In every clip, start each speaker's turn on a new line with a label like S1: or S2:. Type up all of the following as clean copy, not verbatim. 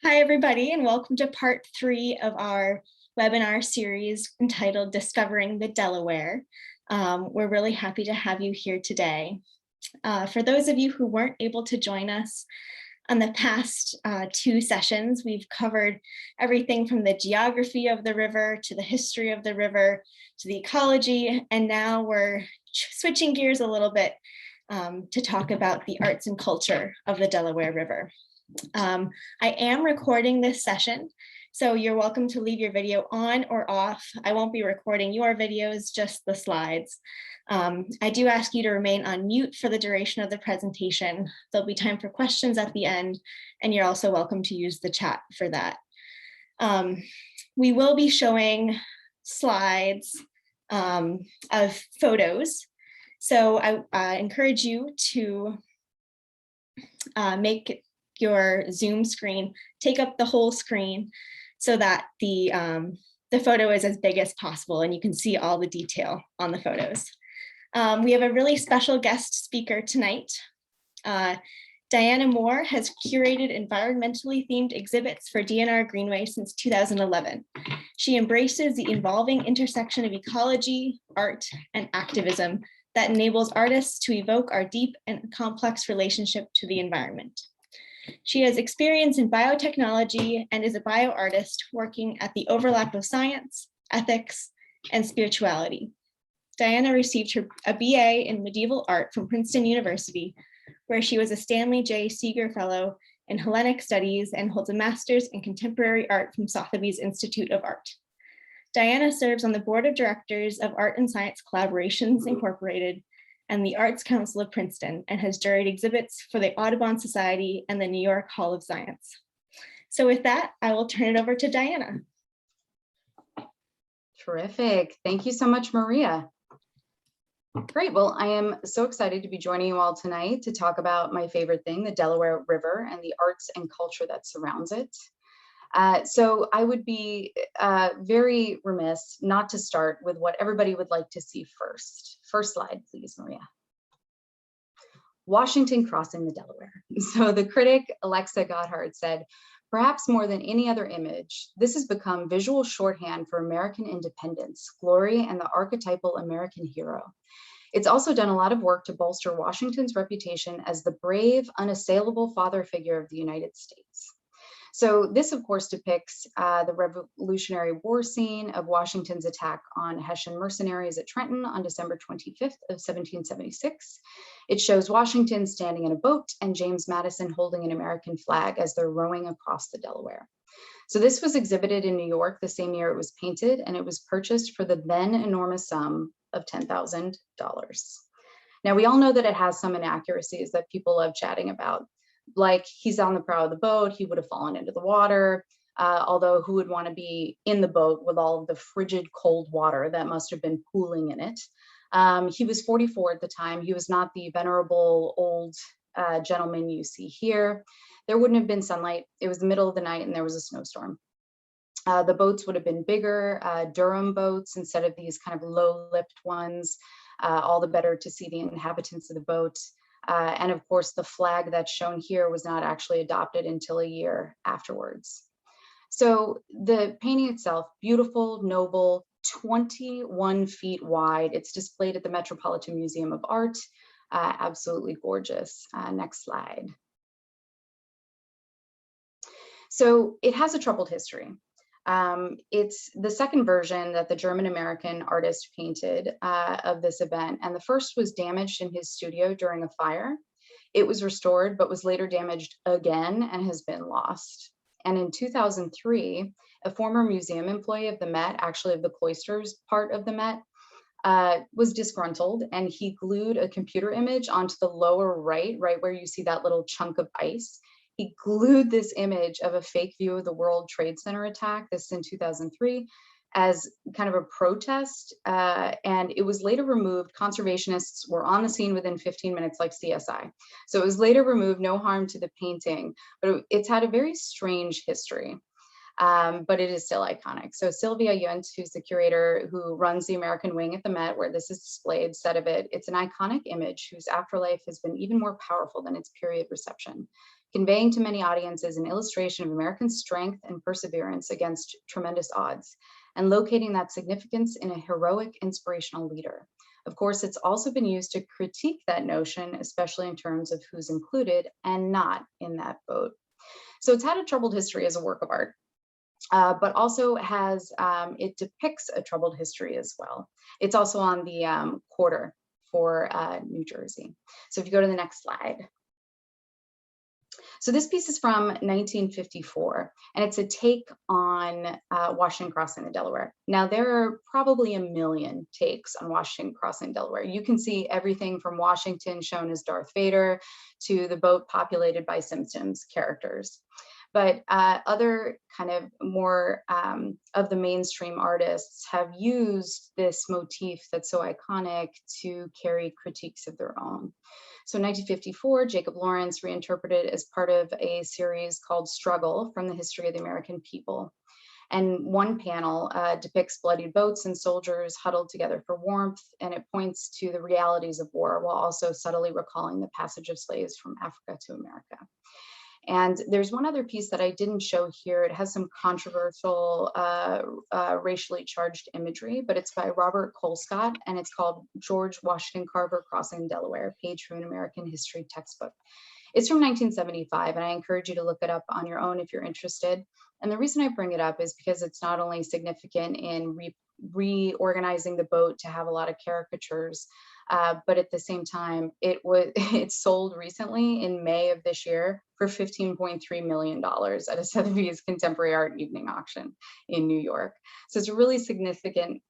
S1: Hi, everybody, and welcome to part 3 of our webinar series entitled Discovering the Delaware. We're really happy to have you here today. For those of you who weren't able to join us on the past 2 sessions, we've covered everything from the geography of the river to the history of the river to the ecology, and now we're switching gears a little bit to talk about the arts and culture of the Delaware River. I am recording this session, so you're welcome to leave your video on or off. I won't be recording your videos, just the slides. I do ask you to remain on mute for the duration of the presentation. There'll be time for questions at the end, and you're also welcome to use the chat for that. We will be showing slides of photos, so I encourage you to make your Zoom screen take up the whole screen so that the photo is as big as possible and you can see all the detail on the photos. We have a really special guest speaker tonight. Diana Moore has curated environmentally themed exhibits for D&R Greenway since 2011. She embraces the evolving intersection of ecology, art, and activism that enables artists to evoke our deep and complex relationship to the environment. She has experience in biotechnology and is a bioartist working at the overlap of science, ethics, and spirituality. Diana received a BA in medieval art from Princeton University, where she was a Stanley J. Seeger Fellow in Hellenic Studies and holds a master's in contemporary art from Sotheby's Institute of Art. Diana serves on the board of directors of Art and Science Collaborations Incorporated and the Arts Council of Princeton, and has juried exhibits for the Audubon Society and the New York Hall of Science. So with that, I will turn it over to Diana.
S2: Terrific. Thank you so much, Maria. Great. Well, I am so excited to be joining you all tonight to talk about my favorite thing, the Delaware River, and the arts and culture that surrounds it. So I would be very remiss not to start with what everybody would like to see first. First slide, please, Maria. Washington crossing the Delaware. So the critic Alexa Goddard said, perhaps more than any other image, this has become visual shorthand for American independence, glory, and the archetypal American hero. It's also done a lot of work to bolster Washington's reputation as the brave, unassailable father figure of the United States. So this, of course, depicts the Revolutionary War scene of Washington's attack on Hessian mercenaries at Trenton on December 25th of 1776. It shows Washington standing in a boat and James Madison holding an American flag as they're rowing across the Delaware. So this was exhibited in New York the same year it was painted, and it was purchased for the then enormous sum of $10,000. Now, we all know that it has some inaccuracies that people love chatting about. Like, he's on the prow of the boat, he would have fallen into the water, although who would want to be in the boat with all of the frigid cold water that must have been pooling in it. He was 44 at the time. He was not the venerable old gentleman you see here. There wouldn't have been sunlight. It was the middle of the night and there was a snowstorm. The boats would have been bigger, Durham boats instead of these kind of low-lipped ones, all the better to see the inhabitants of the boat. And of course, the flag that's shown here was not actually adopted until a year afterwards. So the painting itself, beautiful, noble, 21 feet wide. It's displayed at the Metropolitan Museum of Art. Absolutely gorgeous. Next slide. So it has a troubled history. It's the second version that the German-American artist painted of this event, and the first was damaged in his studio during a fire. It was restored, but was later damaged again and has been lost. And in 2003, a former museum employee of the Met, actually of the cloisters part of the Met, was disgruntled, and he glued a computer image onto the lower right where you see that little chunk of ice. He glued this image of a fake view of the World Trade Center attack, this in 2003, as kind of a protest, and it was later removed. Conservationists were on the scene within 15 minutes, like CSI. So it was later removed, no harm to the painting, but it's had a very strange history, but it is still iconic. So Sylvia Yunt, who's the curator who runs the American wing at the Met, where this is displayed, said of it, it's an iconic image whose afterlife has been even more powerful than its period reception. conveying to many audiences an illustration of American strength and perseverance against tremendous odds, and locating that significance in a heroic, inspirational leader. Of course, it's also been used to critique that notion, especially in terms of who's included and not in that boat. So it's had a troubled history as a work of art, but also has, it depicts a troubled history as well. It's also on the quarter for New Jersey. So if you go to the next slide. So this piece is from 1954, and it's a take on Washington Crossing the Delaware. Now, there are probably a million takes on Washington Crossing Delaware. You can see everything from Washington shown as Darth Vader to the boat populated by Simpsons characters. But other kind of more of the mainstream artists have used this motif that's so iconic to carry critiques of their own. So in 1954, Jacob Lawrence reinterpreted as part of a series called Struggle from the History of the American People. And one panel depicts bloodied boats and soldiers huddled together for warmth, and it points to the realities of war while also subtly recalling the passage of slaves from Africa to America. And there's one other piece that I didn't show here. It has some controversial, racially charged imagery, but it's by Robert Colescott, and it's called George Washington Carver Crossing Delaware, page from an American history textbook. It's from 1975, and I encourage you to look it up on your own if you're interested. And the reason I bring it up is because it's not only significant in reorganizing the boat to have a lot of caricatures, but at the same time, it sold recently in May of this year for $15.3 million at a Sotheby's Contemporary Art Evening Auction in New York. So it's a really significant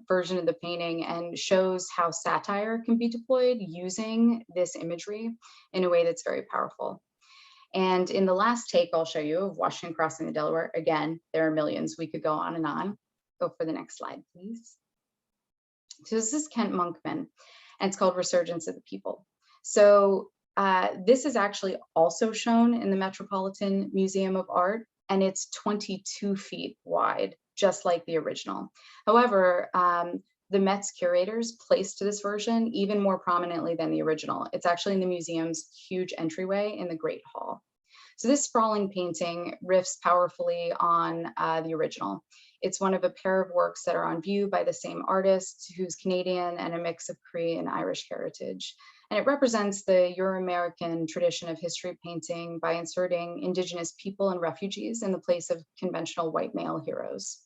S2: version of the painting and shows how satire can be deployed using this imagery in a way that's very powerful. And in the last take I'll show you of Washington Crossing the Delaware, again, there are millions. We could go on and on. Go for the next slide, please. So this is Kent Monkman, and it's called Resurgence of the People. So this is actually also shown in the Metropolitan Museum of Art, and it's 22 feet wide, just like the original. However, the Met's curators placed this version even more prominently than the original. It's actually in the museum's huge entryway in the Great Hall. So this sprawling painting riffs powerfully on the original. It's one of a pair of works that are on view by the same artist, who's Canadian and a mix of Cree and Irish heritage. And it represents the Euro-American tradition of history painting by inserting Indigenous people and refugees in the place of conventional white male heroes.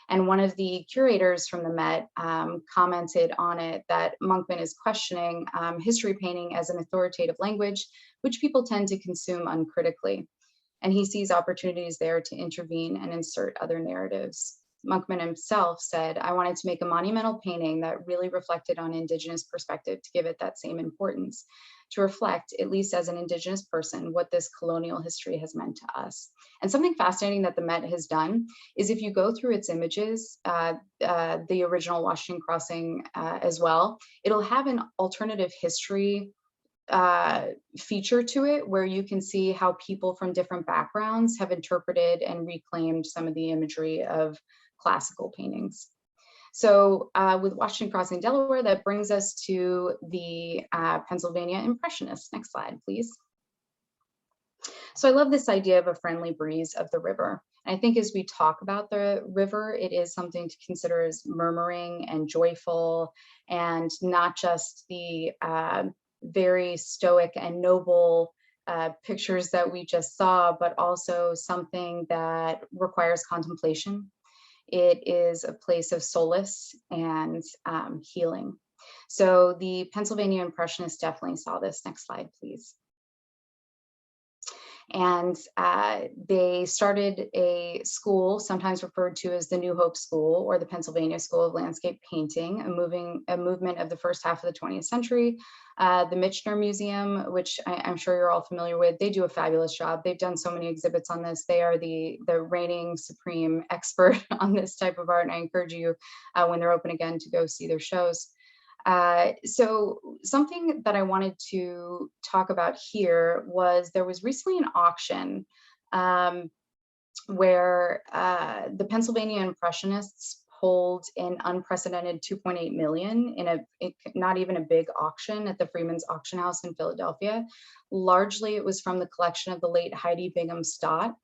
S2: And one of the curators from the Met commented on it that Monkman is questioning history painting as an authoritative language, which people tend to consume uncritically. And he sees opportunities there to intervene and insert other narratives. Monkman himself said, "I wanted to make a monumental painting that really reflected on Indigenous perspective to give it that same importance, to reflect, at least as an Indigenous person, what this colonial history has meant to us." And something fascinating that the Met has done is if you go through its images, the original Washington Crossing as well, it'll have an alternative history feature to it where you can see how people from different backgrounds have interpreted and reclaimed some of the imagery of classical paintings. So with Washington Crossing Delaware, that brings us to the Pennsylvania Impressionists. Next slide, please. So I love this idea of a friendly breeze of the river. And I think as we talk about the river, it is something to consider as murmuring and joyful, and not just the very stoic and noble pictures that we just saw, but also something that requires contemplation. It is a place of solace and healing. So the Pennsylvania Impressionists definitely saw this. Next slide, please. And they started a school, sometimes referred to as the New Hope School or the Pennsylvania School of Landscape Painting, a movement of the first half of the 20th century. The Michener Museum, which I'm sure you're all familiar with, they do a fabulous job. They've done so many exhibits on this. They are the reigning supreme expert on this type of art, and I encourage you when they're open again to go see their shows. So something that I wanted to talk about here was there was recently an auction where the Pennsylvania Impressionists pulled an unprecedented 2.8 million in not even a big auction at the Freeman's Auction House in Philadelphia. Largely, it was from the collection of the late Heidi Bingham Stott.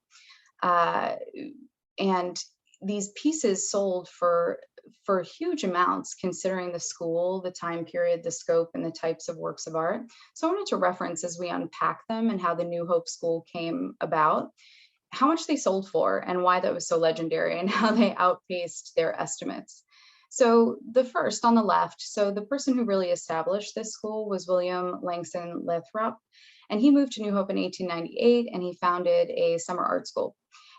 S2: And these pieces sold for huge amounts, considering the school, the time period, the scope, and the types of works of art. So I wanted to reference, as we unpack them and how the New Hope School came about, how much they sold for and why that was so legendary and how they outpaced their estimates. So the first on the left, so the person who really established this school was William Langston Lathrop, and he moved to New Hope in 1898, and he founded a summer art school.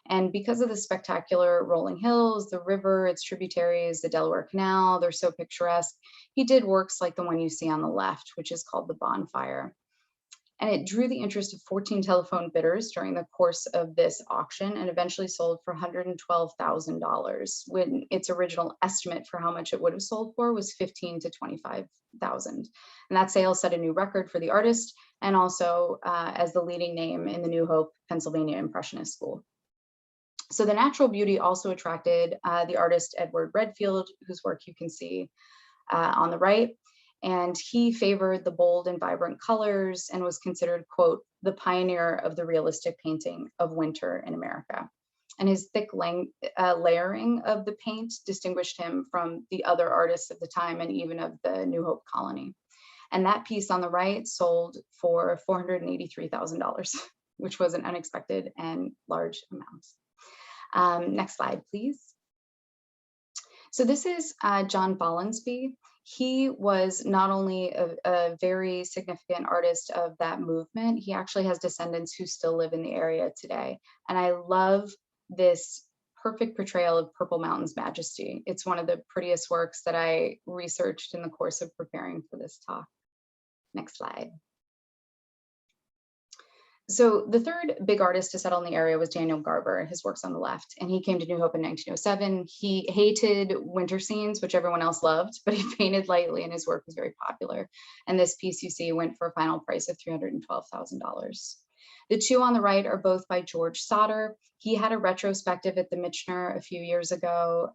S2: And because of the spectacular rolling hills, the river, its tributaries, the Delaware Canal, they're so picturesque, he did works like the one you see on the left, which is called the Bonfire. And it drew the interest of 14 telephone bidders during the course of this auction, and eventually sold for $112,000, when its original estimate for how much it would have sold for was $15,000 to $25,000. And that sale set a new record for the artist, and also as the leading name in the New Hope, Pennsylvania Impressionist School. So the natural beauty also attracted the artist Edward Redfield, whose work you can see on the right. And he favored the bold and vibrant colors and was considered, quote, the pioneer of the realistic painting of winter in America. And his thick layering of the paint distinguished him from the other artists of the time and even of the New Hope colony. And that piece on the right sold for $483,000, which was an unexpected and large amount. Next slide, please. So this is John Follansbee. He was not only a very significant artist of that movement, he actually has descendants who still live in the area today. And I love this perfect portrayal of Purple Mountain's majesty. It's one of the prettiest works that I researched in the course of preparing for this talk. Next slide. So the third big artist to settle in the area was Daniel Garber. His work's on the left, and he came to New Hope in 1907. He hated winter scenes, which everyone else loved, but he painted lightly and his work was very popular. And this piece you see went for a final price of $312,000. The two on the right are both by George Sauer. He had a retrospective at the Michener a few years ago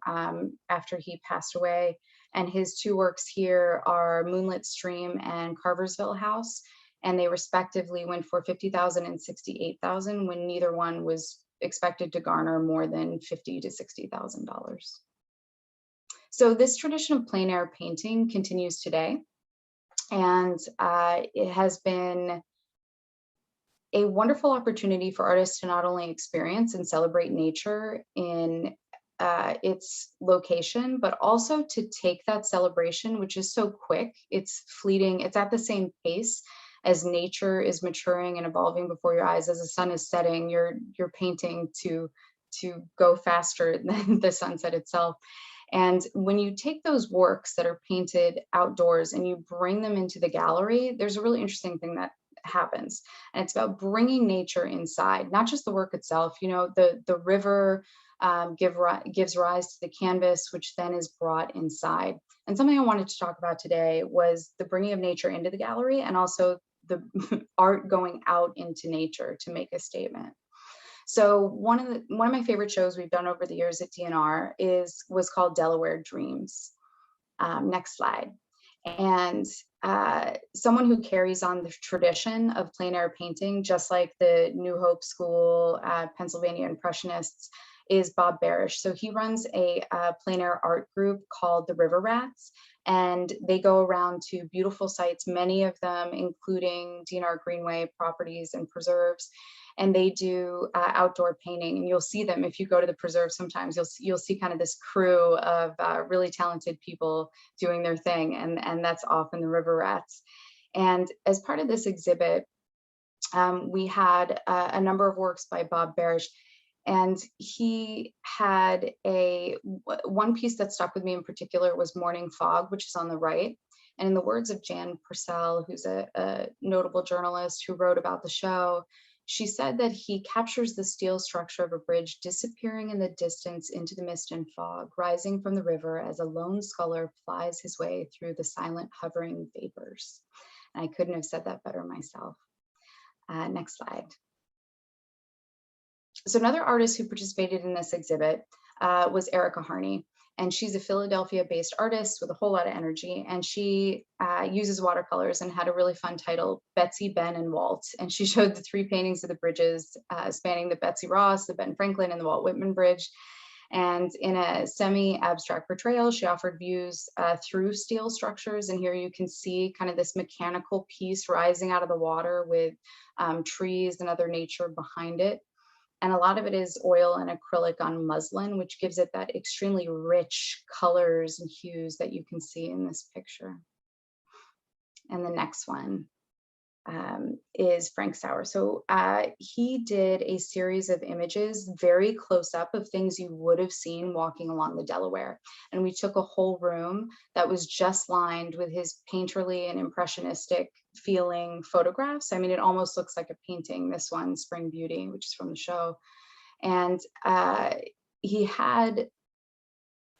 S2: after he passed away. And his two works here are Moonlit Stream and Carversville House. And they respectively went for $50,000 and $68,000, when neither one was expected to garner more than $50,000 to $60,000. So this tradition of plein air painting continues today, and it has been a wonderful opportunity for artists to not only experience and celebrate nature in its location, but also to take that celebration, which is so quick, it's fleeting, it's at the same pace as nature is maturing and evolving before your eyes. As the sun is setting, you're painting to go faster than the sunset itself. And when you take those works that are painted outdoors and you bring them into the gallery, there's a really interesting thing that happens. And it's about bringing nature inside, not just the work itself. You know, the river gives rise to the canvas, which then is brought inside. And something I wanted to talk about today was the bringing of nature into the gallery, and also the art going out into nature to make a statement. So one of my favorite shows we've done over the years at D&R was called Delaware Dreams. Next slide. And someone who carries on the tradition of plein air painting, just like the New Hope School, Pennsylvania Impressionists, is Bob Barish. So he runs a plein air art group called the River Rats, and they go around to beautiful sites, many of them including D&R Greenway properties and preserves, and they do outdoor painting. And you'll see them if you go to the preserve sometimes. You'll see kind of this crew of really talented people doing their thing, and that's often the River Rats. And as part of this exhibit, we had a number of works by Bob Barish. And he had one piece that stuck with me in particular was Morning Fog, which is on the right. And in the words of Jan Purcell, who's a notable journalist who wrote about the show, she said that he captures the steel structure of a bridge disappearing in the distance into the mist and fog, rising from the river as a lone sculler plies his way through the silent hovering vapors. And I couldn't have said that better myself. Next slide. So another artist who participated in this exhibit was Erika Harney. And she's a Philadelphia-based artist with a whole lot of energy. And she uses watercolors and had a really fun title, Betsy, Ben, and Walt. And she showed the 3 paintings of the bridges spanning the Betsy Ross, the Ben Franklin, and the Walt Whitman Bridge. And in a semi-abstract portrayal, she offered views through steel structures. And here you can see kind of this mechanical piece rising out of the water with trees and other nature behind it. And a lot of it is oil and acrylic on muslin, which gives it that extremely rich colors and hues that you can see in this picture. And the next one is Frank Sauer. So he did a series of images very close up of things you would have seen walking along the Delaware. And we took a whole room that was just lined with his painterly and impressionistic feeling photographs. I mean, it almost looks like a painting, this one, Spring Beauty, which is from the show. And he had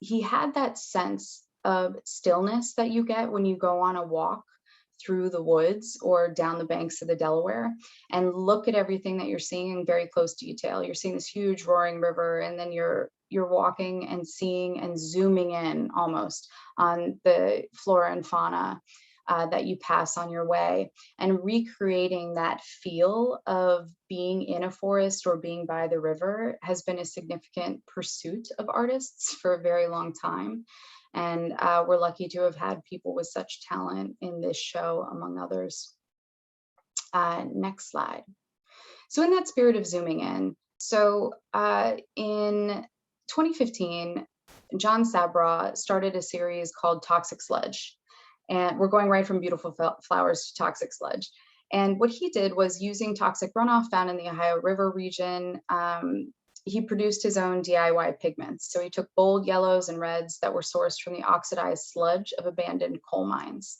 S2: that sense of stillness that you get when you go on a walk through the woods or down the banks of the Delaware and look at everything that you're seeing in very close detail. You're seeing this huge roaring river, and then you're walking and seeing and zooming in almost on the flora and fauna that you pass on your way, and recreating that feel of being in a forest or being by the river has been a significant pursuit of artists for a very long time. And we're lucky to have had people with such talent in this show, among others. Next slide. So in that spirit of zooming in, so in 2015, John Sabraw started a series called Toxic Sludge. And we're going right from beautiful flowers to toxic sludge. And what he did was, using toxic runoff found in the Ohio River region, he produced his own DIY pigments. So he took bold yellows and reds that were sourced from the oxidized sludge of abandoned coal mines.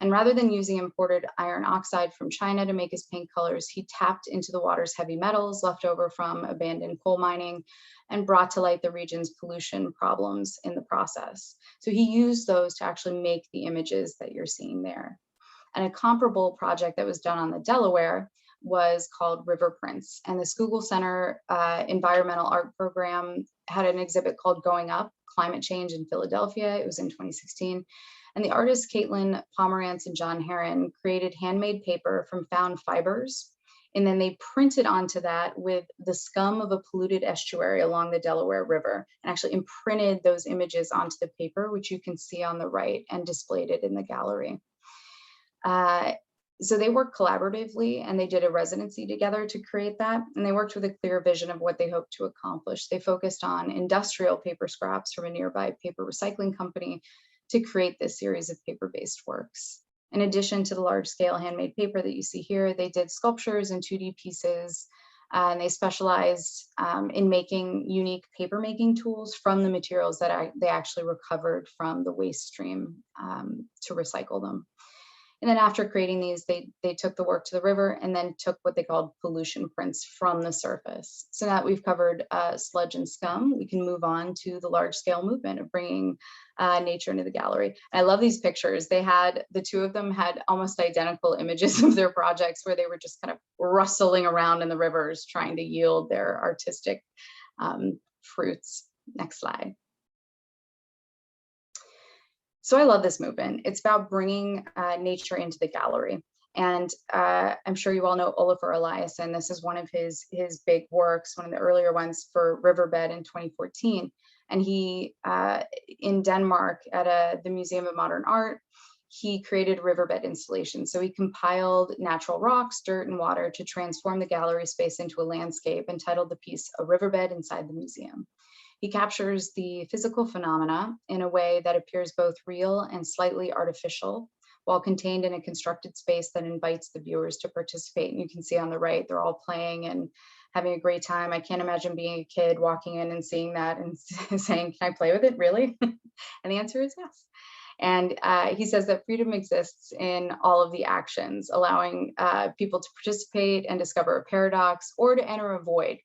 S2: And rather than using imported iron oxide from China to make his paint colors, he tapped into the water's heavy metals left over from abandoned coal mining and brought to light the region's pollution problems in the process. So he used those to actually make the images that you're seeing there. And a comparable project that was done on the Delaware was called River Prints. And the Schuylkill Center Environmental Art Program had an exhibit called Going Up, Climate Change in Philadelphia. It was in 2016. And the artists Caitlin Pomerantz and John Heron created handmade paper from found fibers. And then they printed onto that with the scum of a polluted estuary along the Delaware River, and actually imprinted those images onto the paper, which you can see on the right, and displayed it in the gallery. So they worked collaboratively, and they did a residency together to create that. And they worked with a clear vision of what they hoped to accomplish. They focused on industrial paper scraps from a nearby paper recycling company to create this series of paper-based works. In addition to the large-scale handmade paper that you see here, they did sculptures and 2D pieces, and they specialized in making unique paper-making tools from the materials that they actually recovered from the waste stream to recycle them. And then after creating these, they took the work to the river and then took what they called pollution prints from the surface. So now that we've covered sludge and scum, we can move on to the large scale movement of bringing nature into the gallery. I love these pictures. The two of them had almost identical images of their projects, where they were just kind of rustling around in the rivers trying to yield their artistic fruits. Next slide. So I love this movement. It's about bringing nature into the gallery. And I'm sure you all know Olafur Elias, and this is one of his big works, one of the earlier ones, for Riverbed in 2014. And he, in Denmark at the Museum of Modern Art, he created riverbed installations. So he compiled natural rocks, dirt, and water to transform the gallery space into a landscape, and titled the piece A Riverbed Inside the Museum. He captures the physical phenomena in a way that appears both real and slightly artificial, while contained in a constructed space that invites the viewers to participate. And you can see on the right, they're all playing and having a great time. I can't imagine being a kid walking in and seeing that and saying, "Can I play with it, really?" And the answer is yes. And he says that freedom exists in all of the actions, allowing people to participate and discover a paradox, or to enter a void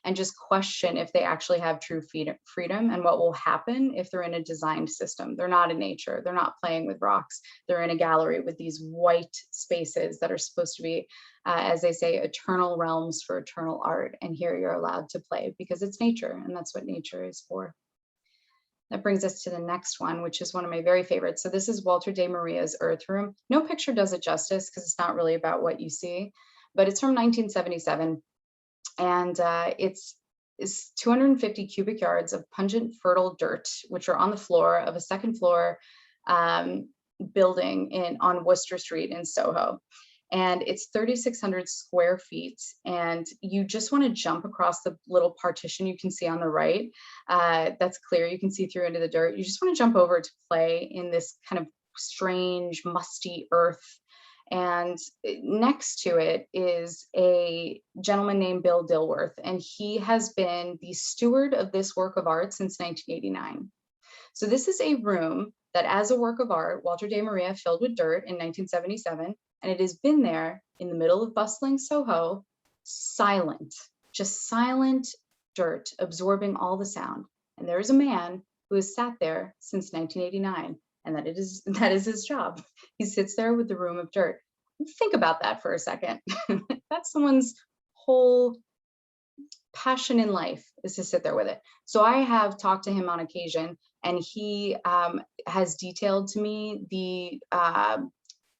S2: and just question if they actually have true freedom, and what will happen if they're in a designed system. They're not in nature. They're not playing with rocks. They're in a gallery with these white spaces that are supposed to be, as they say, eternal realms for eternal art. And here you're allowed to play because it's nature, and that's what nature is for. That brings us to the next one, which is one of my very favorites. So this is Walter DeMaria's Earth Room. No picture does it justice because it's not really about what you see, but it's from 1977. And it's 250 cubic yards of pungent, fertile dirt, which are on the floor of a second floor building on Worcester Street in Soho. And it's 3,600 square feet. And you just want to jump across the little partition you can see on the right. That's clear, you can see through into the dirt. You just want to jump over to play in this kind of strange, musty earth. And next to it is a gentleman named Bill Dilworth, and he has been the steward of this work of art since 1989. So this is a room that, as a work of art, Walter DeMaria filled with dirt in 1977, and it has been there in the middle of bustling Soho, silent, just silent dirt, absorbing all the sound. And there is a man who has sat there since 1989, and that is his job. He sits there with the room of dirt. Think about that for a second. That's someone's whole passion in life, is to sit there with it. So I have talked to him on occasion, and he has detailed to me the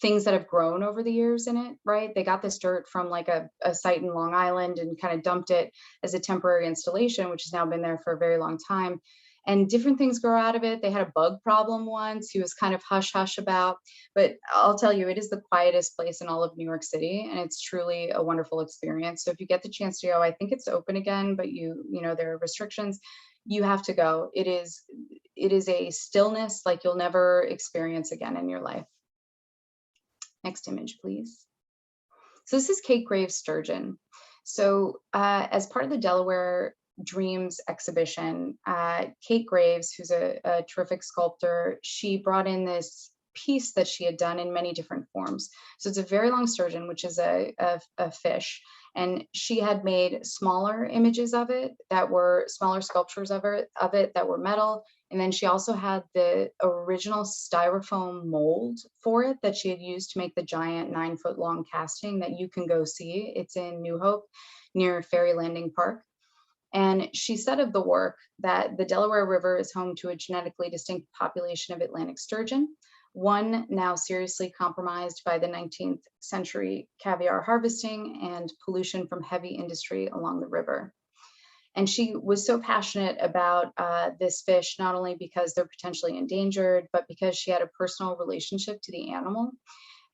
S2: things that have grown over the years in it, right? They got this dirt from like a site in Long Island and kind of dumped it as a temporary installation, which has now been there for a very long time. And different things grow out of it. They had a bug problem once, he was kind of hush hush about, but I'll tell you, it is the quietest place in all of New York City, and it's truly a wonderful experience. So if you get the chance to go, I think it's open again, but you know, there are restrictions. You have to go. It is a stillness like you'll never experience again in your life. Next image, please. So this is Kate Graves' sturgeon. So as part of the Delaware Dreams exhibition, Kate Graves, who's a terrific sculptor, she brought in this piece that she had done in many different forms. So it's a very long sturgeon, which is a fish, and she had made smaller images of it that were smaller sculptures of it that were metal. And then she also had the original styrofoam mold for it that she had used to make the giant 9-foot long casting that you can go see. It's in New Hope near Ferry Landing Park. And she said of the work that the Delaware River is home to a genetically distinct population of Atlantic sturgeon, one now seriously compromised by the 19th century caviar harvesting and pollution from heavy industry along the river. And she was so passionate about this fish, not only because they're potentially endangered, but because she had a personal relationship to the animal.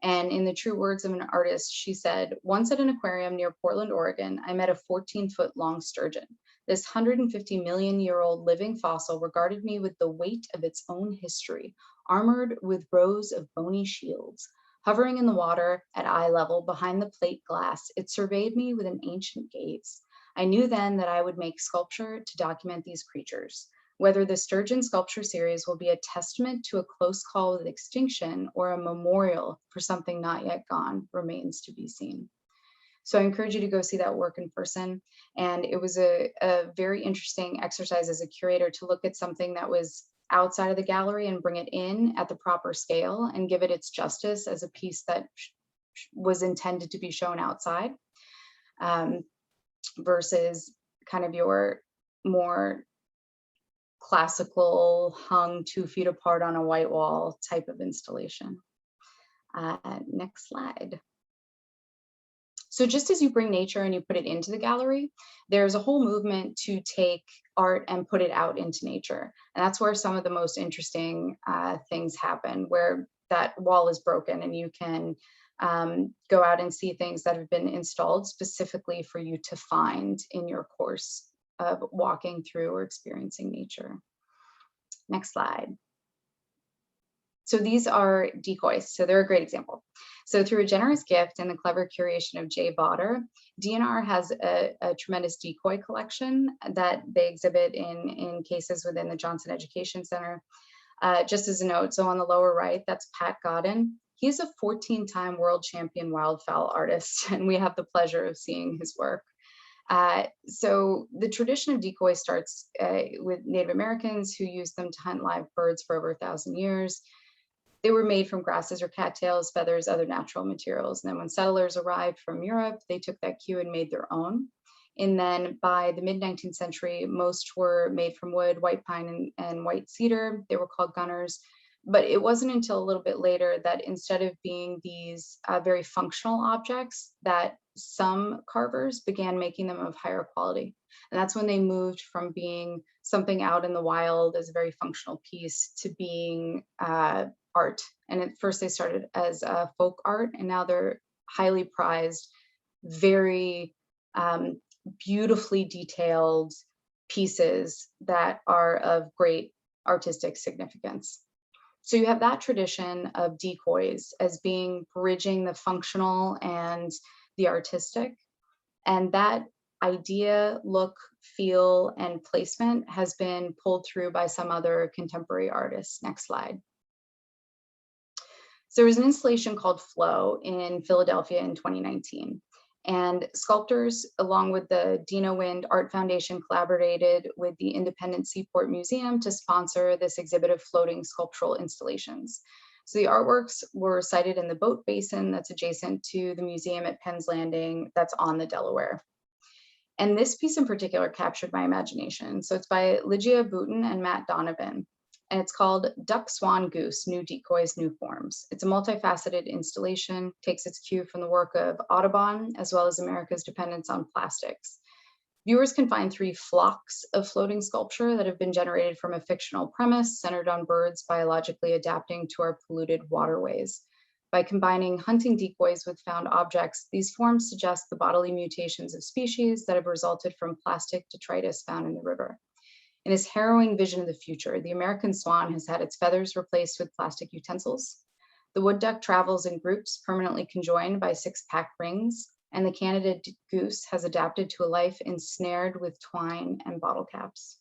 S2: And in the true words of an artist, she said, "Once at an aquarium near Portland, Oregon, I met a 14-foot long sturgeon. This 150 million year old living fossil regarded me with the weight of its own history, armored with rows of bony shields. Hovering in the water at eye level behind the plate glass, it surveyed me with an ancient gaze. I knew then that I would make sculpture to document these creatures. Whether the sturgeon sculpture series will be a testament to a close call with extinction or a memorial for something not yet gone remains to be seen." So I encourage you to go see that work in person. And it was a very interesting exercise as a curator to look at something that was outside of the gallery and bring it in at the proper scale and give it its justice as a piece that was intended to be shown outside, versus kind of your more classical hung 2 feet apart on a white wall type of installation. Next slide. So just as you bring nature and you put it into the gallery, there's a whole movement to take art and put it out into nature. And that's where some of the most interesting things happen, where that wall is broken and you can go out and see things that have been installed specifically for you to find in your course of walking through or experiencing nature. Next slide. So these are decoys, so they're a great example. So through a generous gift and the clever curation of Jay Botter, D&R has a tremendous decoy collection that they exhibit in cases within the Johnson Education Center. Just as a note, so on the lower right, that's Pat Godden. He's a 14-time world champion wildfowl artist, and we have the pleasure of seeing his work. So the tradition of decoy starts with Native Americans who used them to hunt live birds for over 1,000 years. They were made from grasses or cattails, feathers, other natural materials. And then when settlers arrived from Europe, they took that cue and made their own. And then by the mid-19th century, most were made from wood, white pine and white cedar. They were called gunners. But it wasn't until a little bit later that instead of being these very functional objects, that some carvers began making them of higher quality. And that's when they moved from being something out in the wild as a very functional piece to being art. And at first they started as folk art, and now they're highly prized, very beautifully detailed pieces that are of great artistic significance. So you have that tradition of decoys as being bridging the functional and the artistic. And that idea, look, feel, and placement has been pulled through by some other contemporary artists. Next slide. So there was an installation called Flow in Philadelphia in 2019. And sculptors, along with the Dina Wind Art Foundation, collaborated with the Independent Seaport Museum to sponsor this exhibit of floating sculptural installations. So the artworks were sited in the boat basin that's adjacent to the museum at Penn's Landing that's on the Delaware. And this piece in particular captured my imagination. So it's by Lygia Boutin and Matt Donovan. And it's called Duck, Swan, Goose, New Decoys, New Forms. It's a multifaceted installation, takes its cue from the work of Audubon, as well as America's dependence on plastics. Viewers can find 3 flocks of floating sculpture that have been generated from a fictional premise centered on birds biologically adapting to our polluted waterways. By combining hunting decoys with found objects, these forms suggest the bodily mutations of species that have resulted from plastic detritus found in the river. In his harrowing vision of the future, the American swan has had its feathers replaced with plastic utensils. The wood duck travels in groups permanently conjoined by 6-pack rings, and the Canada goose has adapted to a life ensnared with twine and bottle caps.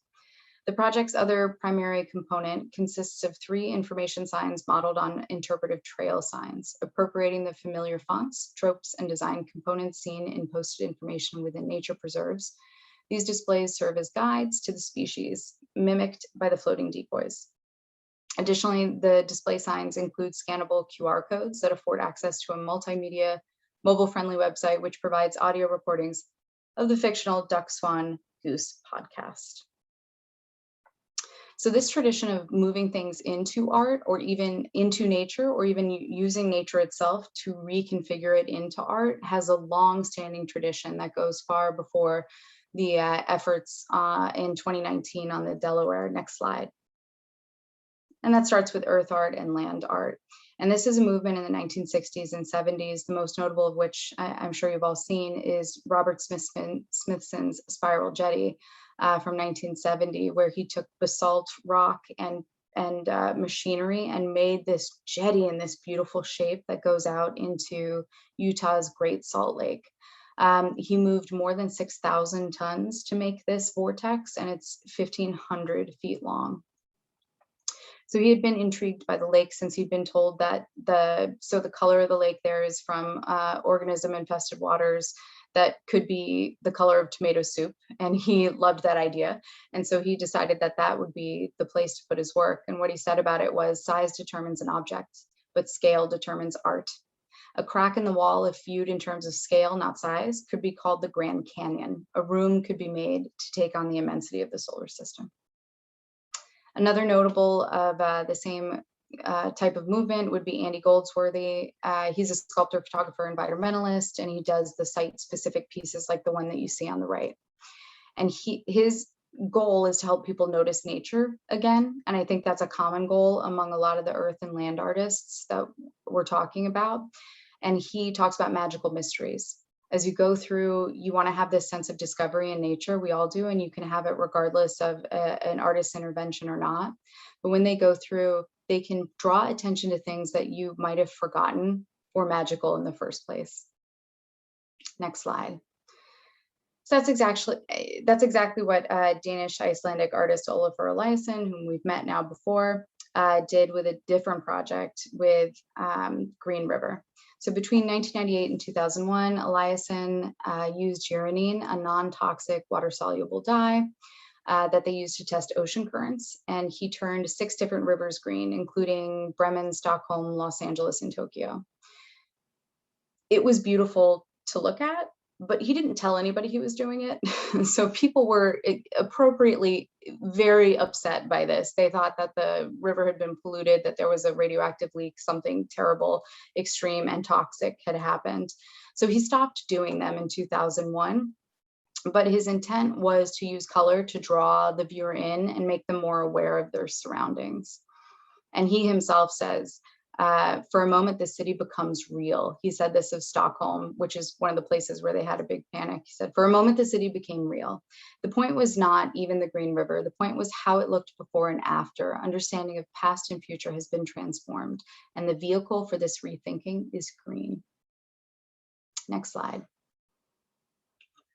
S2: The project's other primary component consists of 3 information signs modeled on interpretive trail signs, appropriating the familiar fonts, tropes, and design components seen in posted information within nature preserves. These displays serve as guides to the species, mimicked by the floating decoys. Additionally, the display signs include scannable QR codes that afford access to a multimedia, mobile-friendly website, which provides audio recordings of the fictional Duck, Swan, Goose podcast. So this tradition of moving things into art, or even into nature, or even using nature itself to reconfigure it into art, has a long-standing tradition that goes far before the efforts in 2019 on the Delaware. Next slide. And that starts with earth art and land art. And this is a movement in the 1960s and 70s, the most notable of which I'm sure you've all seen is Robert Smithson's Spiral Jetty from 1970, where he took basalt rock and machinery and made this jetty in this beautiful shape that goes out into Utah's Great Salt Lake. He moved more than 6,000 tons to make this vortex, and it's 1,500 feet long. So he had been intrigued by the lake since he'd been told that the color of the lake there is from organism-infested waters that could be the color of tomato soup, and he loved that idea. And so he decided that that would be the place to put his work. And what he said about it was, size determines an object, but scale determines art. A crack in the wall, if viewed in terms of scale, not size, could be called the Grand Canyon. A room could be made to take on the immensity of the solar system. Another notable of the same type of movement would be Andy Goldsworthy. He's a sculptor, photographer, environmentalist, and he does the site-specific pieces like the one that you see on the right. And his goal is to help people notice nature again. And I think that's a common goal among a lot of the earth and land artists that we're talking about. And he talks about magical mysteries. As you go through, you want to have this sense of discovery in nature. We all do, and you can have it regardless of an artist's intervention or not. But when they go through, they can draw attention to things that you might have forgotten were magical in the first place. Next slide. So that's exactly what Danish-Icelandic artist Olafur Eliasson, whom we've met now before, did with a different project with Green River. So between 1998 and 2001, Eliasson used uranine, a non-toxic water-soluble dye that they used to test ocean currents. And he turned 6 different rivers green, including Bremen, Stockholm, Los Angeles, and Tokyo. It was beautiful to look at, but he didn't tell anybody he was doing it. So people were appropriately very upset by this. They thought that the river had been polluted, that there was a radioactive leak, something terrible, extreme, and toxic had happened. So he stopped doing them in 2001. But his intent was to use color to draw the viewer in and make them more aware of their surroundings. And he himself says, for a moment, the city becomes real. He said this of Stockholm, which is one of the places where they had a big panic. He said, for a moment, the city became real. The point was not even the Green River. The point was how it looked before and after. Understanding of past and future has been transformed. And the vehicle for this rethinking is green. Next slide.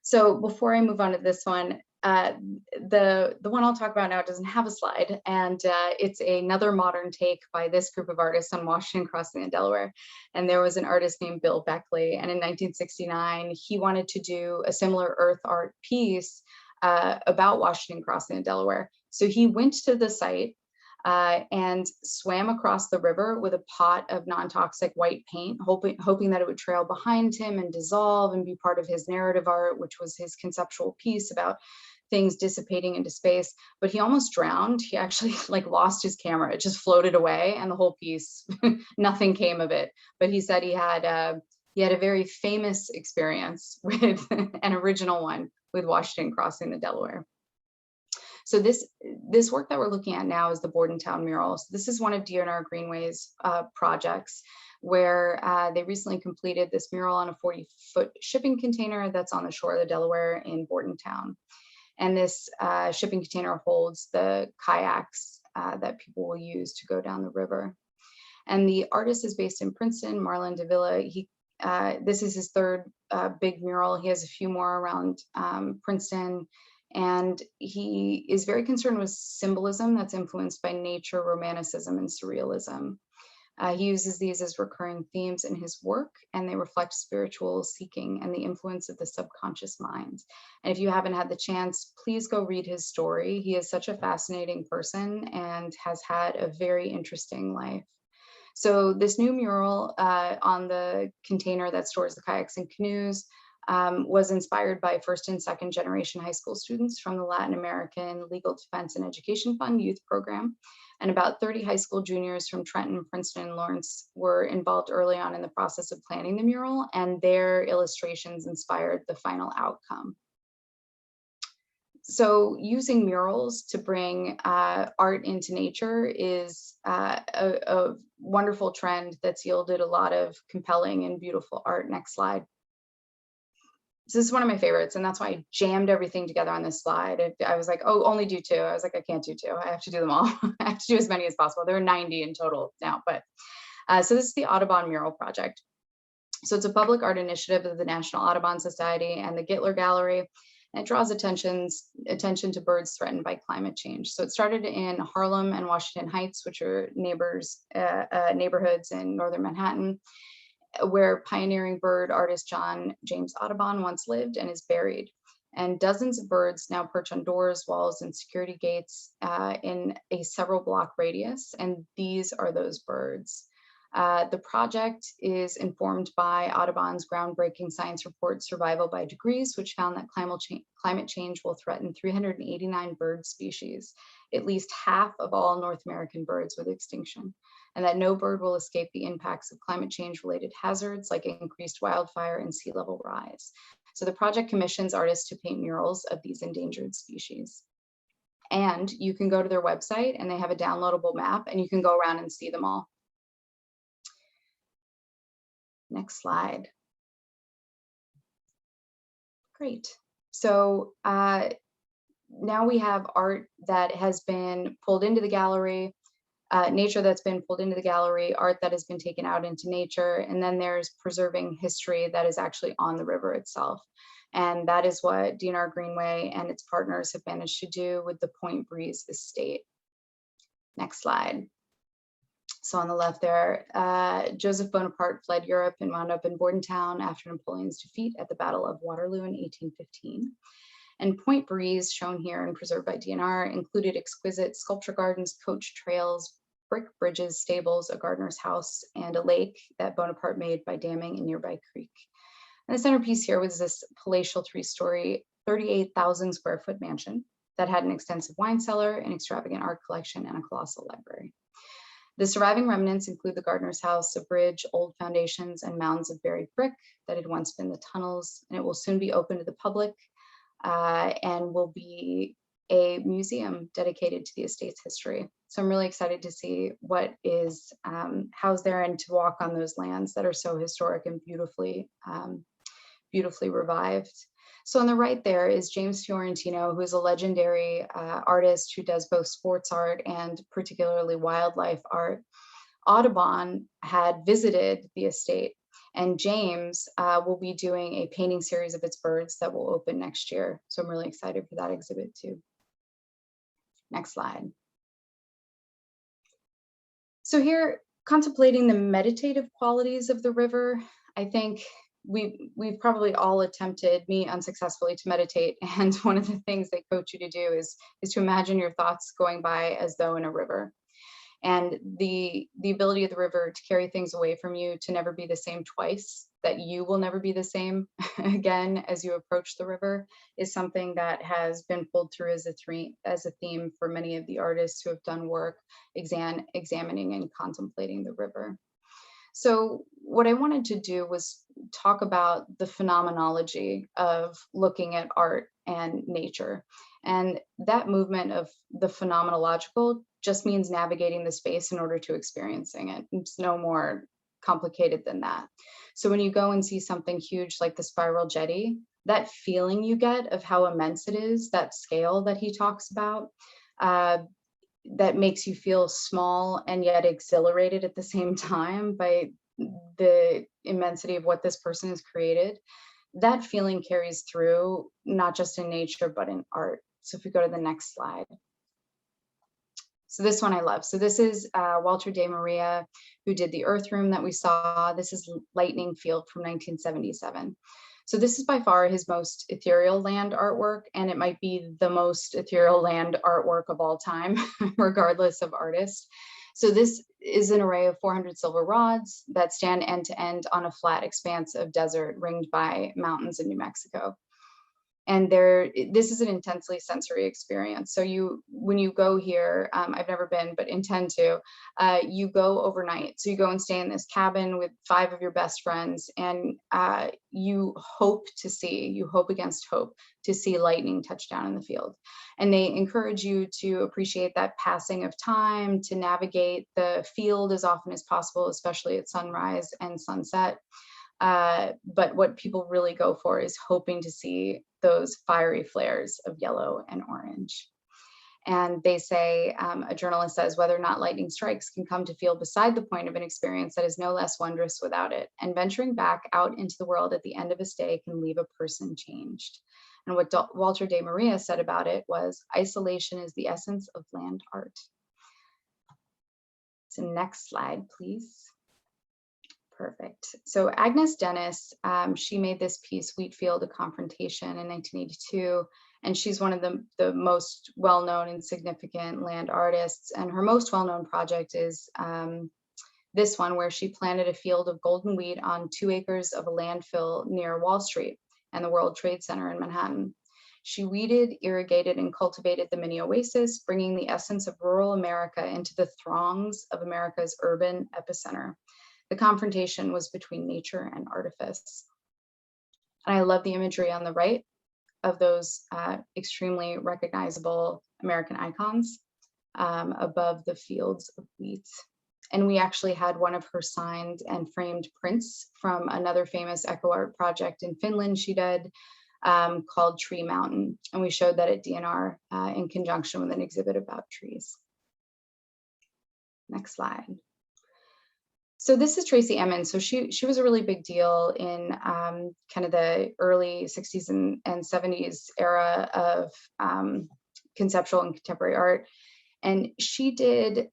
S2: So before I move on to this one, the one I'll talk about now doesn't have a slide, and it's another modern take by this group of artists on Washington Crossing in Delaware. And there was an artist named Bill Beckley, and in 1969, he wanted to do a similar earth art piece about Washington Crossing in Delaware. So he went to the site and swam across the river with a pot of non-toxic white paint, hoping that it would trail behind him and dissolve and be part of his narrative art, which was his conceptual piece about things dissipating into space. But he almost drowned. He actually lost his camera. It just floated away, and the whole piece, nothing came of it. But he said he had a very famous experience with an original one with Washington Crossing the Delaware. So this work that we're looking at now is the Bordentown mural. So this is one of D&R Greenway's projects, where they recently completed this mural on a 40-foot shipping container that's on the shore of the Delaware in Bordentown. And this shipping container holds the kayaks that people will use to go down the river. And the artist is based in Princeton, Marlon Davila. This is his third big mural. He has a few more around Princeton. And he is very concerned with symbolism that's influenced by nature, romanticism, and surrealism. He uses these as recurring themes in his work, and they reflect spiritual seeking and the influence of the subconscious mind. And if you haven't had the chance, please go read his story. He is such a fascinating person and has had a very interesting life. So this new mural on the container that stores the kayaks and canoes was inspired by first and second generation high school students from the Latin American Legal Defense and Education Fund youth program. And about 30 high school juniors from Trenton, Princeton, and Lawrence were involved early on in the process of planning the mural, and their illustrations inspired the final outcome. So using murals to bring art into nature is a wonderful trend that's yielded a lot of compelling and beautiful art. Next slide. So this is one of my favorites, and that's why I jammed everything together on this slide. I was like, oh, only do two. I was like, I can't do two. I have to do them all. I have to do as many as possible. There are 90 in total now, but so this is the Audubon Mural Project. So it's a public art initiative of the National Audubon Society and the Gittler Gallery, and it draws attention to birds threatened by climate change. So it started in Harlem and Washington Heights, which are neighborhoods in northern Manhattan, where pioneering bird artist John James Audubon once lived and is buried. And dozens of birds now perch on doors, walls, and security gates in a several block radius, and these are those birds. The project is informed by Audubon's groundbreaking science report, Survival by Degrees, which found that climate change will threaten 389 bird species, at least half of all North American birds with extinction, and that no bird will escape the impacts of climate change related hazards like increased wildfire and sea level rise. So the project commissions artists to paint murals of these endangered species. And you can go to their website and they have a downloadable map, and you can go around and see them all. Next slide. Great. So now we have art that has been pulled into the gallery, nature that's been pulled into the gallery, art that has been taken out into nature, and then there's preserving history that is actually on the river itself. And that is what D&R Greenway and its partners have managed to do with the Point Breeze estate. Next slide. So on the left there, Joseph Bonaparte fled Europe and wound up in Bordentown after Napoleon's defeat at the Battle of Waterloo in 1815. And Point Breeze, shown here and preserved by D&R, included exquisite sculpture gardens, coach trails, brick bridges, stables, a gardener's house, and a lake that Bonaparte made by damming a nearby creek. And the centerpiece here was this palatial 3-story, 38,000 square foot mansion that had an extensive wine cellar, an extravagant art collection, and a colossal library. The surviving remnants include the gardener's house, a bridge, old foundations, and mounds of buried brick that had once been the tunnels, and it will soon be open to the public and will be a museum dedicated to the estate's history. So I'm really excited to see what is housed there and to walk on those lands that are so historic and beautifully revived. So on the right there is James Fiorentino, who is a legendary artist who does both sports art and particularly wildlife art. Audubon had visited the estate, and James will be doing a painting series of its birds that will open next year. So I'm really excited for that exhibit too. Next slide. So here, contemplating the meditative qualities of the river, I think we've probably all attempted, me unsuccessfully, to meditate. And one of the things they coach you to do is to imagine your thoughts going by as though in a river. And the ability of the river to carry things away from you, to never be the same twice, that you will never be the same again as you approach the river, is something that has been pulled through as a theme for many of the artists who have done work examining and contemplating the river. So what I wanted to do was talk about the phenomenology of looking at art and nature. And that movement of the phenomenological just means navigating the space in order to experiencing it. It's no more complicated than that. So when you go and see something huge like the spiral jetty, that feeling you get of how immense it is, that scale that he talks about, that makes you feel small and yet exhilarated at the same time by the immensity of what this person has created, that feeling carries through not just in nature, but in art. So if we go to the next slide. So this one I love. So this is Walter DeMaria, who did the Earth Room that we saw. This is Lightning Field from 1977. So this is by far his most ethereal land artwork, and it might be the most ethereal land artwork of all time, regardless of artist. So this is an array of 400 silver rods that stand end to end on a flat expanse of desert ringed by mountains in New Mexico. And this is an intensely sensory experience. So when you go here, I've never been, but intend to, you go overnight. So you go and stay in this cabin with 5 of your best friends, and you hope against hope to see lightning touch down in the field. And they encourage you to appreciate that passing of time, to navigate the field as often as possible, especially at sunrise and sunset. But what people really go for is hoping to see those fiery flares of yellow and orange. And they say, a journalist says, whether or not lightning strikes can come to feel beside the point of an experience that is no less wondrous without it. And venturing back out into the world at the end of a stay can leave a person changed. And what Walter DeMaria said about it was, isolation is the essence of land art. So next slide, please. Perfect. So Agnes Dennis, she made this piece, Wheatfield, A Confrontation, in 1982, and she's one of the most well-known and significant land artists. And her most well-known project is this one, where she planted a field of golden wheat on 2 acres of a landfill near Wall Street and the World Trade Center in Manhattan. She weeded, irrigated, and cultivated the mini oasis, bringing the essence of rural America into the throngs of America's urban epicenter. The confrontation was between nature and artifice. And I love the imagery on the right of those extremely recognizable American icons above the fields of wheat. And we actually had one of her signed and framed prints from another famous eco art project in Finland she did called Tree Mountain. And we showed that at D&R in conjunction with an exhibit about trees. Next slide. So this is Tracey Emin. So she was a really big deal in kind of the early 60s and 70s era of conceptual and contemporary art. And she did,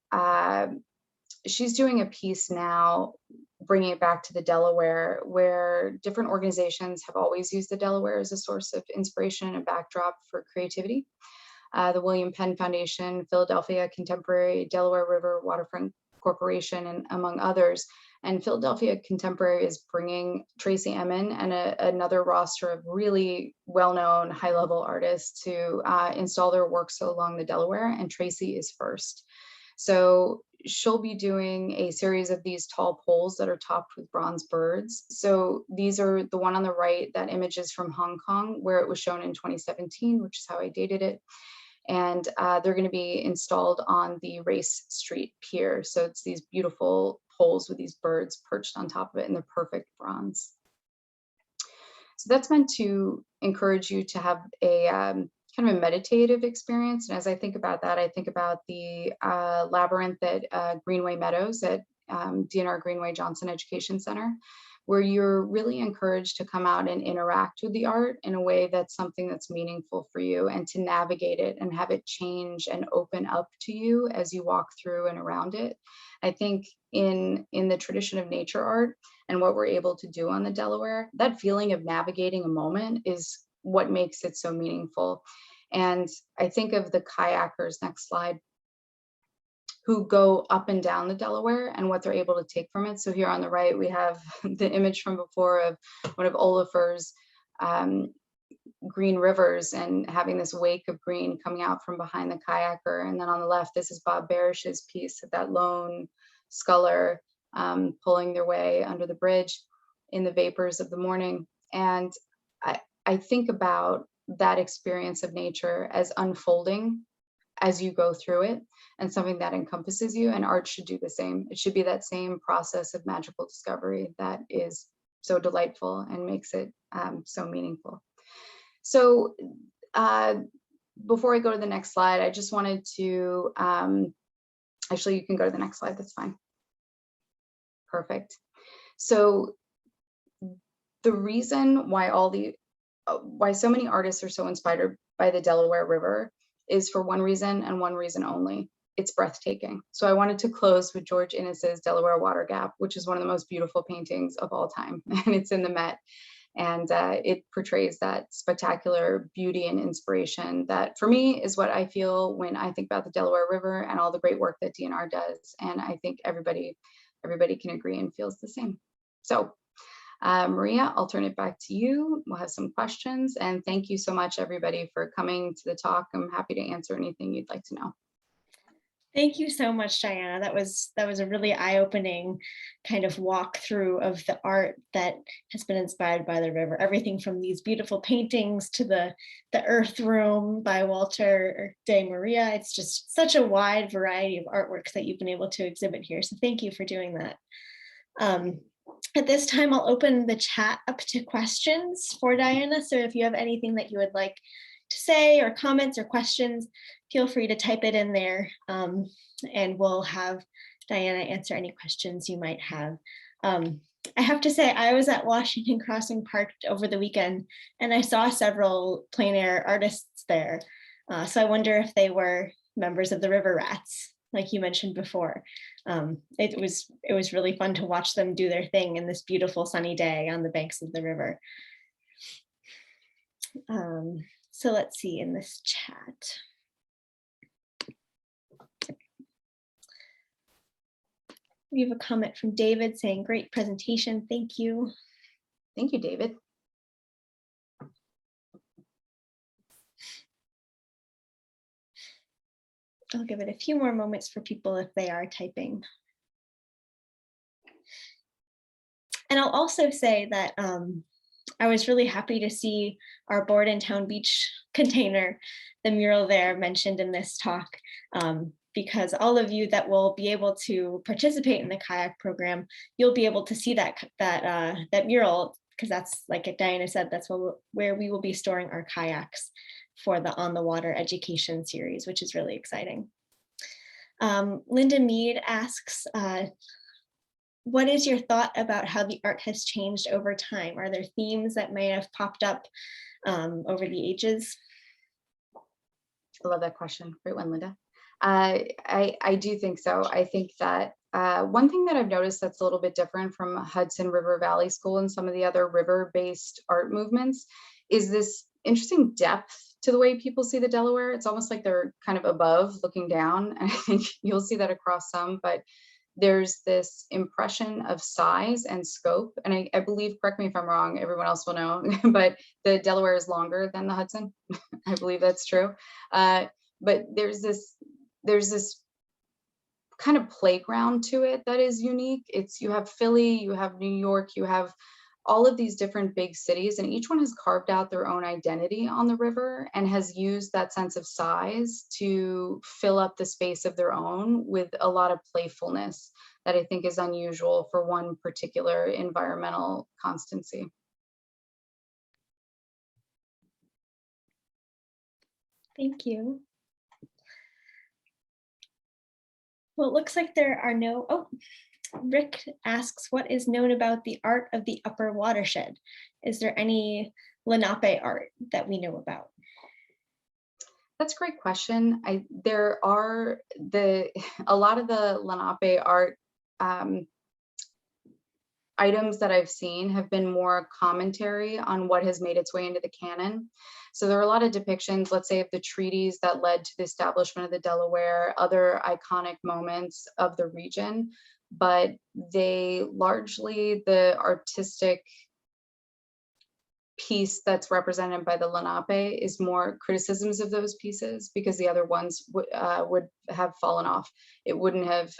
S2: she's doing a piece now, bringing it back to the Delaware, where different organizations have always used the Delaware as a source of inspiration and a backdrop for creativity. The William Penn Foundation, Philadelphia Contemporary, Delaware River Waterfront Corporation, and among others. And Philadelphia Contemporary is bringing Tracey Emin and another roster of really well-known high-level artists to install their works along the Delaware, and Tracey is first. So she'll be doing a series of these tall poles that are topped with bronze birds. So these are the one on the right, that image is from Hong Kong, where it was shown in 2017, which is how I dated it. And they're going to be installed on the Race Street Pier. So it's these beautiful poles with these birds perched on top of it in the perfect bronze. So that's meant to encourage you to have a kind of a meditative experience. And as I think about that, I think about the labyrinth at Greenway Meadows at D&R Greenway Johnson Education Center, where you're really encouraged to come out and interact with the art in a way that's something that's meaningful for you, and to navigate it and have it change and open up to you as you walk through and around it. I think in the tradition of nature art and what we're able to do on the Delaware, that feeling of navigating a moment is what makes it so meaningful. And I think of the kayakers, next slide, who go up and down the Delaware and what they're able to take from it. So here on the right, we have the image from before of one of Olifer's green rivers and having this wake of green coming out from behind the kayaker. And then on the left, this is Bob Barish's piece of that lone sculler pulling their way under the bridge in the vapors of the morning. And I think about that experience of nature as unfolding as you go through it, and something that encompasses you, and art should do the same. It should be that same process of magical discovery that is so delightful and makes it so meaningful. So before I go to the next slide, I just wanted to, actually you can go to the next slide, that's fine. Perfect. So the reason why why so many artists are so inspired by the Delaware River is for one reason and one reason only. It's breathtaking. So I wanted to close with George Inness's Delaware Water Gap, which is one of the most beautiful paintings of all time. And it's in the Met. And it portrays that spectacular beauty and inspiration that, for me, is what I feel when I think about the Delaware River and all the great work that D&R does. And I think everybody can agree and feels the same. So Maria, I'll turn it back to you. We'll have some questions, and thank you so much, everybody, for coming to the talk. I'm happy to answer anything you'd like to know.
S1: Thank you so much, Diana. That was a really eye-opening kind of walkthrough of the art that has been inspired by the river. Everything from these beautiful paintings to the Earth Room by Walter DeMaria. It's just such a wide variety of artworks that you've been able to exhibit here. So thank you for doing that. At this time, I'll open the chat up to questions for Diana. So if you have anything that you would like to say, or comments or questions, feel free to type it in there, and we'll have Diana answer any questions you might have. I have to say, I was at Washington Crossing Park over the weekend, and I saw several plein air artists there. So I wonder if they were members of the River Rats, like you mentioned before. It was really fun to watch them do their thing in this beautiful sunny day on the banks of the river. So let's see in this chat. We have a comment from David saying, great presentation, thank you.
S2: Thank you, David.
S1: I'll give it a few more moments for people if they are typing. And I'll also say that I was really happy to see our Bordentown Beach container, the mural there mentioned in this talk, because all of you that will be able to participate in the kayak program, you'll be able to see that mural, because that's, like Diana said, that's where we will be storing our kayaks for the On the Water education series, which is really exciting. Linda Mead asks, what is your thought about how the art has changed over time? Are there themes that may have popped up over the ages?
S2: I love that question. Great one, Linda. I do think so. I think that one thing that I've noticed that's a little bit different from Hudson River Valley School and some of the other river-based art movements is this interesting depth to the way people see the Delaware. It's almost like they're kind of above looking down. And I think you'll see that across some, but there's this impression of size and scope. And I believe, correct me if I'm wrong, everyone else will know, but the Delaware is longer than the Hudson. I believe that's true. But there's this kind of playground to it that is unique. You have Philly, you have New York, you have all of these different big cities, and each one has carved out their own identity on the river and has used that sense of size to fill up the space of their own with a lot of playfulness that I think is unusual for one particular environmental constancy.
S1: Thank you. Well, it looks like there are no, oh, Rick asks, what is known about the art of the upper watershed? Is there any Lenape art that we know about?
S2: That's a great question. There are a lot of the Lenape art items that I've seen have been more commentary on what has made its way into the canon. So there are a lot of depictions, let's say, of the treaties that led to the establishment of the Delaware, other iconic moments of the region, but the artistic piece that's represented by the Lenape is more criticisms of those pieces, because the other ones would have fallen off. It wouldn't have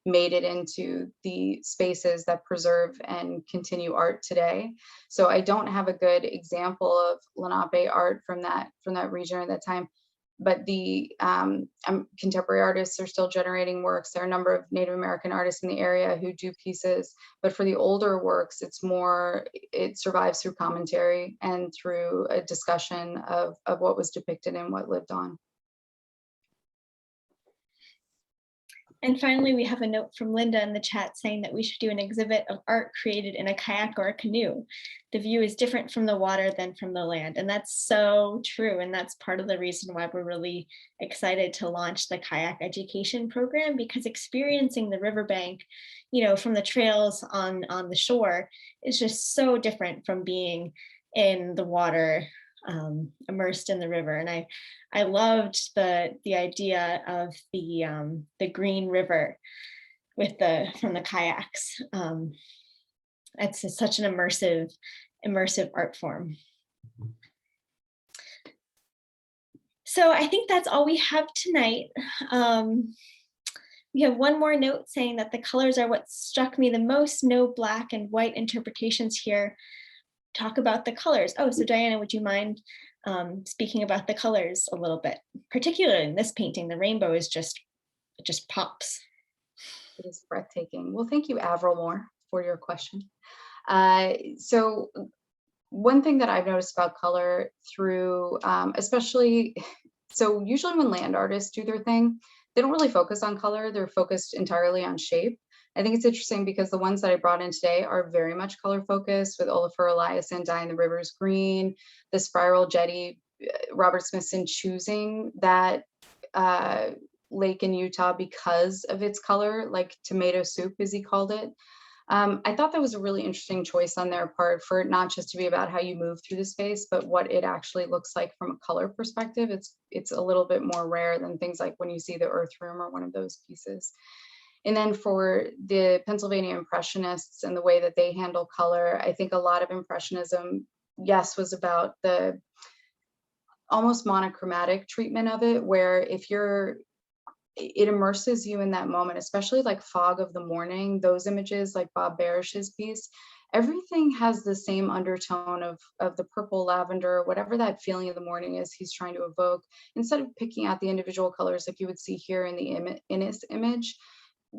S2: made it into the spaces that preserve and continue art today. So I don't have a good example of Lenape art from that region at that time. But the contemporary artists are still generating works. There are a number of Native American artists in the area who do pieces, but for the older works, it survives through commentary and through a discussion of what was depicted and what lived on.
S1: And finally, we have a note from Linda in the chat saying that we should do an exhibit of art created in a kayak or a canoe. The view is different from the water than from the land. And that's so true. And that's part of the reason why we're really excited to launch the kayak education program, because experiencing the riverbank, from the trails on the shore is just so different from being in the water, immersed in the river. And I loved the idea of the green river from the kayaks. It's such an immersive art form. So I think that's all we have tonight. We have one more note saying that the colors are what struck me the most. No black and white interpretations here. Talk about the colors. Oh, so Diana, would you mind speaking about the colors a little bit? Particularly in this painting, the rainbow is it just pops.
S2: It is breathtaking. Well, thank you, Avril Moore, for your question. So one thing that I've noticed about color through, usually when land artists do their thing, they don't really focus on color. They're focused entirely on shape. I think it's interesting because the ones that I brought in today are very much color focused, with Olafur Eliasson dyeing the rivers green, the spiral jetty, Robert Smithson choosing that lake in Utah because of its color, like tomato soup, as he called it. I thought that was a really interesting choice on their part, for it not just to be about how you move through the space, but what it actually looks like from a color perspective. It's a little bit more rare than things like when you see the Earth Room or one of those pieces. And then for the Pennsylvania Impressionists and the way that they handle color, I think a lot of Impressionism, yes, was about the almost monochromatic treatment of it, where it immerses you in that moment, especially like Fog of the Morning, those images like Bob Barish's piece. Everything has the same undertone of the purple, lavender, whatever that feeling of the morning is he's trying to evoke. Instead of picking out the individual colors like you would see here in this image,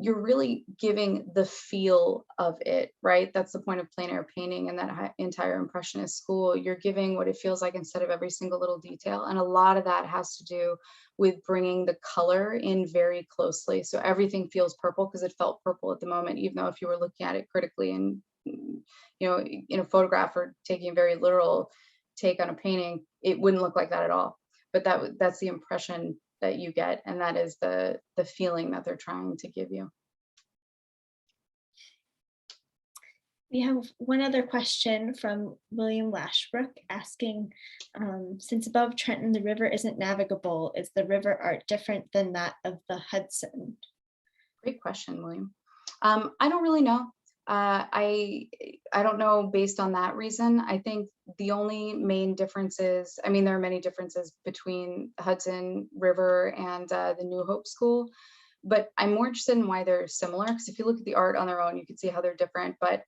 S2: you're really giving the feel of it, right? That's the point of plein air painting and that entire Impressionist school. You're giving what it feels like instead of every single little detail. And a lot of that has to do with bringing the color in very closely. So everything feels purple because it felt purple at the moment, even though if you were looking at it critically and, in a photograph or taking a very literal take on a painting, it wouldn't look like that at all. But that's the impression that you get, and that is the feeling that they're trying to give you.
S1: We have one other question from William Lashbrook asking, since above Trenton the river isn't navigable, is the river art different than that of the Hudson?
S2: Great question, William. I don't really know. I don't know based on that reason. I think the only main differences, I mean, there are many differences between Hudson River and the New Hope School, but I'm more interested in why they're similar, because if you look at the art on their own, you can see how they're different. But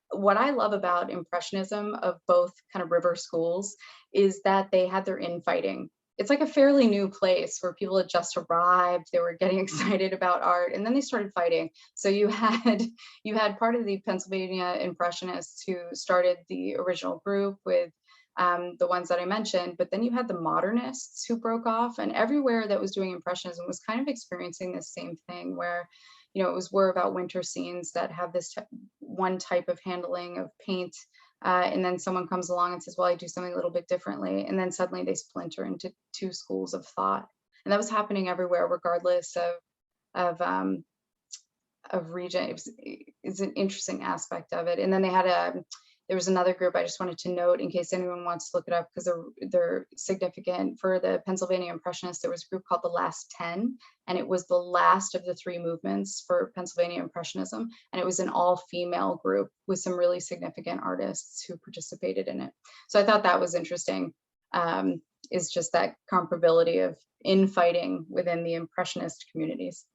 S2: what I love about Impressionism of both kind of river schools is that they had their infighting. It's like a fairly new place where people had just arrived, they were getting excited about art, and then they started fighting. So you had part of the Pennsylvania Impressionists who started the original group with the ones that I mentioned, but then you had the modernists who broke off, and everywhere that was doing Impressionism was kind of experiencing this same thing where, you know, it was more about winter scenes that have this one type of handling of paint. And then someone comes along and says, well, I do something a little bit differently. And then suddenly they splinter into two schools of thought. And that was happening everywhere, regardless of region. It's an interesting aspect of it. And then they had there was another group I just wanted to note in case anyone wants to look it up, because they're significant for the Pennsylvania Impressionists. There was a group called the Last 10, and it was the last of the 3 movements for Pennsylvania Impressionism. And it was an all-female group with some really significant artists who participated in it. So I thought that was interesting, is just that comparability of infighting within the Impressionist communities.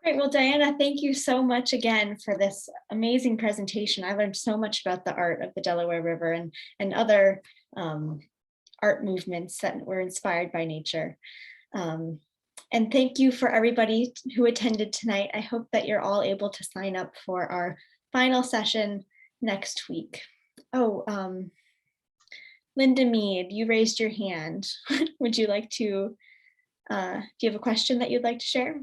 S1: Great. Well, Diana, thank you so much again for this amazing presentation. I learned so much about the art of the Delaware River and other art movements that were inspired by nature. And thank you for everybody who attended tonight. I hope that you're all able to sign up for our final session next week. Oh, Linda Mead, you raised your hand. Would you like to, do you have a question that you'd like to share?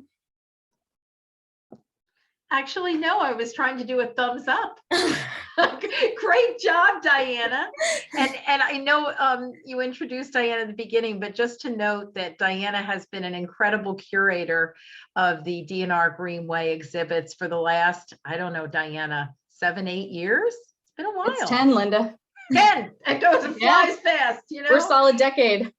S3: Actually, no, I was trying to do a thumbs up. Great job, Diana. And I know you introduced Diana at the beginning, but just to note that Diana has been an incredible curator of the D&R Greenway exhibits for the last, I don't know, Diana, 7-8 years? It's been a while.
S2: It's 10, Linda.
S3: 10. It goes, it flies fast, you know?
S2: We're a solid decade.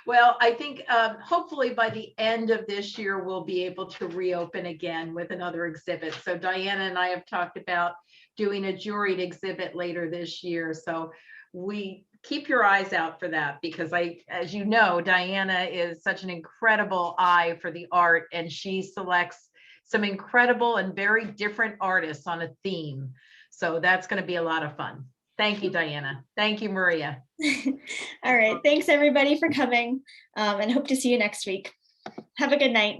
S3: Well, I think hopefully by the end of this year, we'll be able to reopen again with another exhibit. So Diana and I have talked about doing a juried exhibit later this year. So we keep your eyes out for that, because as you know, Diana is such an incredible eye for the art, and she selects some incredible and very different artists on a theme. So that's going to be a lot of fun. Thank you, Diana. Thank you, Maria.
S1: All right. Thanks, everybody, for coming, and hope to see you next week. Have a good night.